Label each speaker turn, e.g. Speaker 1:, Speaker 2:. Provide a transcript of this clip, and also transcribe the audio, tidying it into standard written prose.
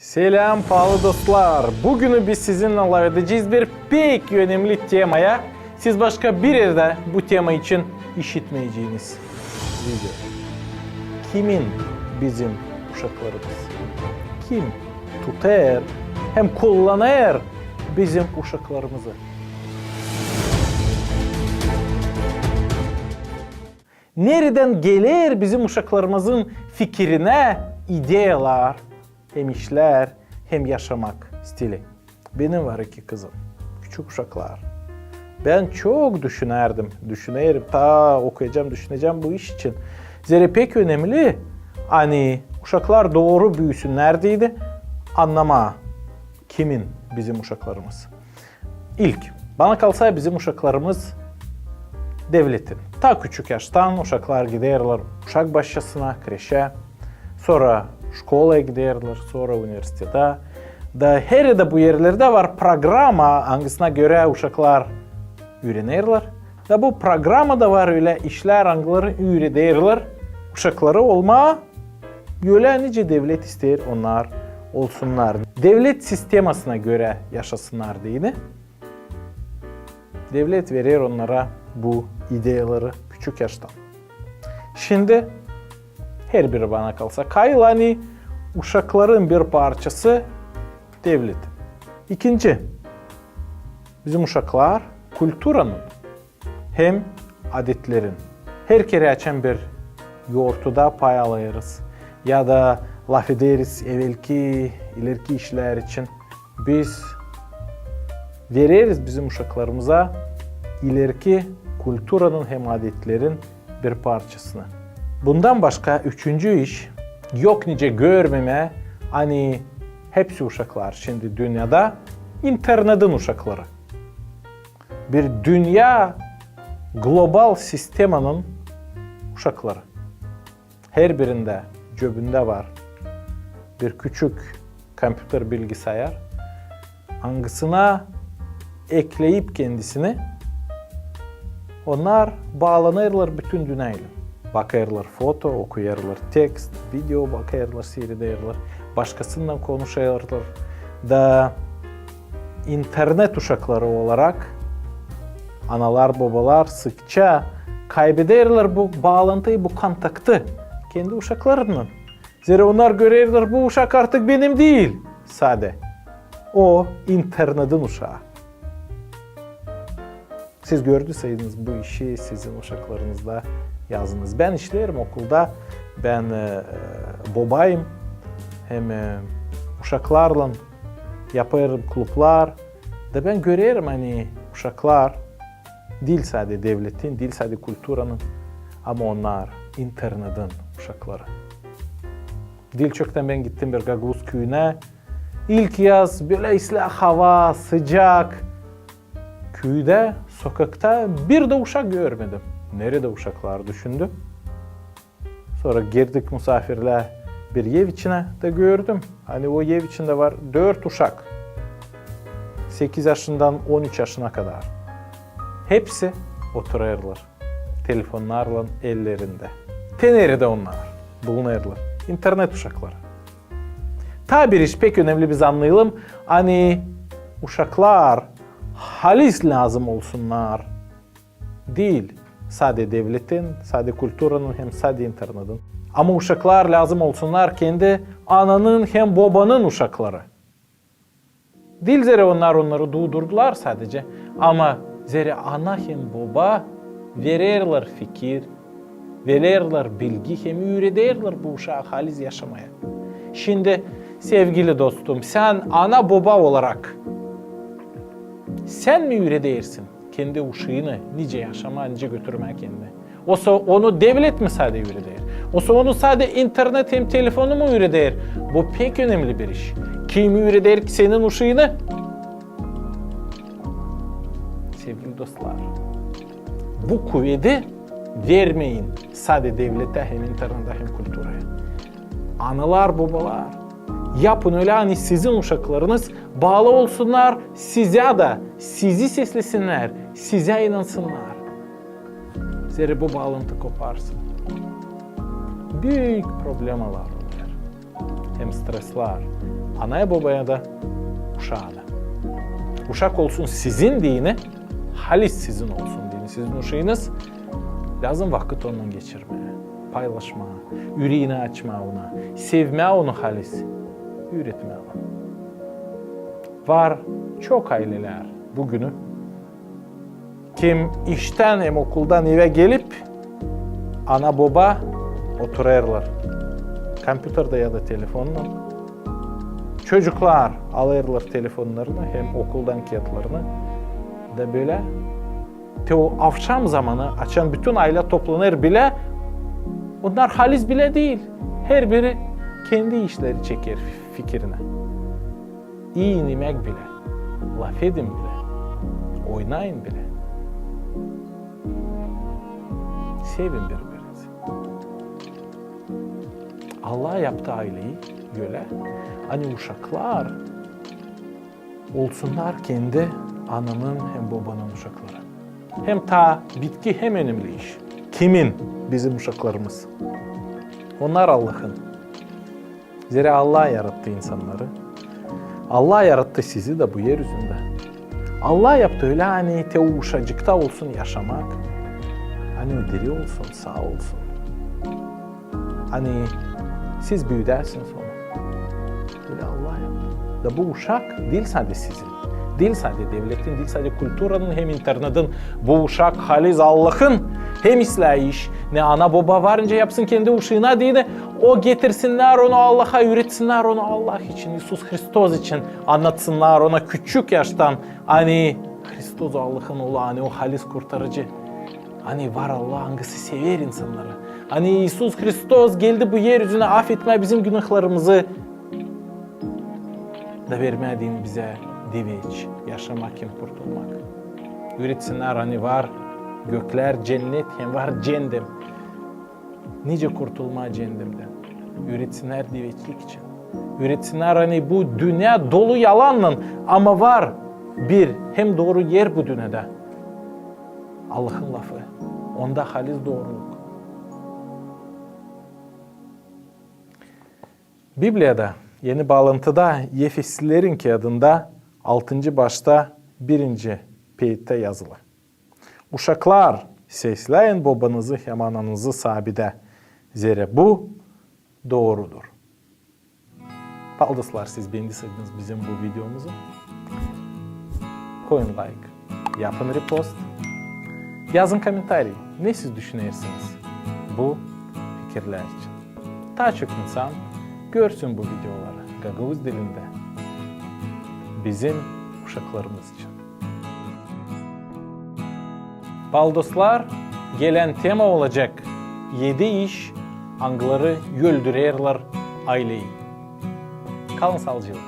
Speaker 1: Selam pahalı dostlar. Bugün biz sizinle anlatacağız bir pek önemli temaya. Siz başka bir yerde bu tema için işitmeyeceğiniz video. Kimin bizim uşaklarımız? Kim tutar hem kullanır bizim uşaklarımızı? Nereden gelir bizim uşaklarımızın fikrine ideyalar, hem işler hem yaşamak stili? Benim var 2 kızım, küçük uşaklar. Ben çok düşünürüm, ta okuyacağım, düşüneceğim bu iş için. Zira pek önemli, hani uşaklar doğru büyüsünler deydi, anlama kimin bizim uşaklarımız. İlk, bana kalsa bizim uşaklarımız devletin. Ta küçük yaştan uşaklar giderler uşak başçasına, kreşe, sonra şkolaya giderler, sonra üniversitede. Da her yerde bu yerlerde var programa, hangisine göre uşaklar öğrenirler. Da bu programda var öyle işler, hangileri öğrenirler. Uşakları olma, öyle nice devlet ister onlar olsunlar. Devlet sistemasına göre yaşasınlar deydi. Devlet verir onlara bu ideyaları küçük yaştan. Şimdi her biri bana kalsa kaylani uşakların bir parçası devlet. İkinci, bizim uşaklar kültüranın hem adetlerin her kere açan bir yoğurtuda pay alırız. Ya da laf ederiz ileriki işler için biz veririz bizim uşaklarımıza ileriki kültüranın hem adetlerin bir parçasını. Bundan başka 3. iş, yok nice görmeme, hani hepsi uşaklar şimdi dünyada internetin uşakları. Bir dünya global sistemanın uşakları. Her birinde cebinde var bir küçük kompüter bilgisayar. Hangisine ekleyip kendisini onlar bağlanırlar bütün dünyayla. Bakarlar foto, okuyarlar tekst, video bakarlar, seyrederler. Başkasından konuşarlar. Da internet uşakları olarak analar babalar sıkça kaybederler bu bağlantıyı, bu kontaktı kendi uşaklarının. Zira onlar görürler bu uşak artık benim değil. Sade. O internetin uşağı. Siz gördüyseniz bu işi sizin uşaklarınızda yazınız. Ben işlerim okulda. Ben babayım. Hem uşaklarla yaparım klublar. Da ben görüyorum hani uşaklar değil sadece devletin, değil sadece kültüranın ama onlar internetin uşakları. Dilçok'tan ben gittim bir Gaguz köyüne. İlk yaz böyle ıslah hava, sıcak. Köyde, sokakta bir de uşak görmedim. Nerede uşaklar düşündüm. Sonra girdik misafirle bir ev içine de gördüm. Hani o ev içinde var 4 uşak. 8 yaşından 13 yaşına kadar. Hepsi otururlar. Telefonlarla ellerinde. Nerede onlar bulunurlar. İnternet uşakları. Ta bir iş pek önemli biz anlayalım. Hani uşaklar halis lazım olsunlar. Değil. Sadece devletin, sadece kültüranın hem sadece internetin. Ama uşaklar lazım olsunlar kendi ananın hem babanın uşakları. Değil zira onlar onları doğdurdular sadece. Ama zira ana hem baba verirler fikir, verirler bilgi hem öğretirler bu uşağı halis yaşamaya. Şimdi sevgili dostum sen ana baba olarak sen mi öğretirsin kendi uşağını nice yaşama, nice götürmeye kendine? Oysa onu devlet mi sadece öğretir? Oysa onu sadece internet hem telefonu mu öğretir? Bu pek önemli bir iş. Kim öğretir ki senin uşağını? Sevgili dostlar, bu kuvveti vermeyin sadece devlete hem internete hem kültüreye. Analar, babalar, yapın öyle hani sizin uşaklarınız bağlı olsunlar size de, sizi seslesinler, size inansınlar. Zira bu bağlantı koparsın. Büyük problemler olur. Hem stresler, Anaya babaya da uşağa da. Uşak olsun sizin dini, halis sizin olsun dini. Sizin uşağınız lazım vakit onunla geçirmeye, paylaşmaya, yüreğini açmaya ona, sevmeye onu halis, üretmeye onu. Var çok aileler bugünü kim işten hem okuldan eve gelip ana baba otururlar. Kompüterde ya da telefonla. Çocuklar alırlar telefonlarını hem okuldan kağıtlarını da böyle o akşam zamanı açan bütün aile toplanır bile onlar halis bile değil. Her biri kendi işleri çeker fikrine. İyi yemek bile, laf edin bile, oynayın bile. Sevin birbirinizi. Allah yaptı aileyi göre. Hani uşaklar olsunlar kendi ananın hem babanın uşakları. Hem ta bitki hem önemli iş. Kimin? Bizim uşaklarımız. Onlar Allah'ın. Zira Allah yarattı insanları. Allah yarattı sizi de bu yeryüzünde. Allah yaptı öyle hani te uşacıkta olsun yaşamak. Hani diri olsun, sağ olsun. Hani siz büyüdersiniz onu. Öyle Allah yaptı. Da bu uşak değil sadece sizin. Değil sadece devletin, değil sadece kültürünün hem internetin. Bu uşak halis Allah'ın hem iş. Ne ana baba varınca yapsın kendi uşağına değil de o getirsinler onu Allah'a, üretsinler onu Allah için, Isus Hristos için anlatsınlar ona küçük yaştan. Hani Hristos Allah'ın oğlu, hani o halis kurtarıcı. Hani var Allah hangisi sever insanları. Hani Isus Hristos geldi bu yeryüzüne affetme bizim günahlarımızı da vermediğin bize deveç, yaşamak hem kurtulmak. Üretsinler hani var gökler cennet hem var cennem. Nice kurtulma cennemden. Üretsinler deveçlik için. Üretsinler hani bu dünya dolu yalanla ama var bir hem doğru yer bu dünyada. Allah'ın lafı. Onda halis doğruluk. Biblia'da yeni bağlantıda Efeslilerin kağıdında 6. başta 1. peytte yazılı. Uşaklar sesleyin babanızı hem ananızı sabide. Zira bu doğrudur. Paldıslar siz beğendiyseniz bizim bu videomuzu. Koyun like, yapın repost, yazın komentarı. Ne siz düşünüyorsunuz bu fikirler için? Daha çok insan görsün bu videoları Gagavuz dilinde. Bizim uşaklarımız için. Baldoslar gelen tema olacak 7 iş hangileri öldürürler aileyi. Kalın sağlıcakla.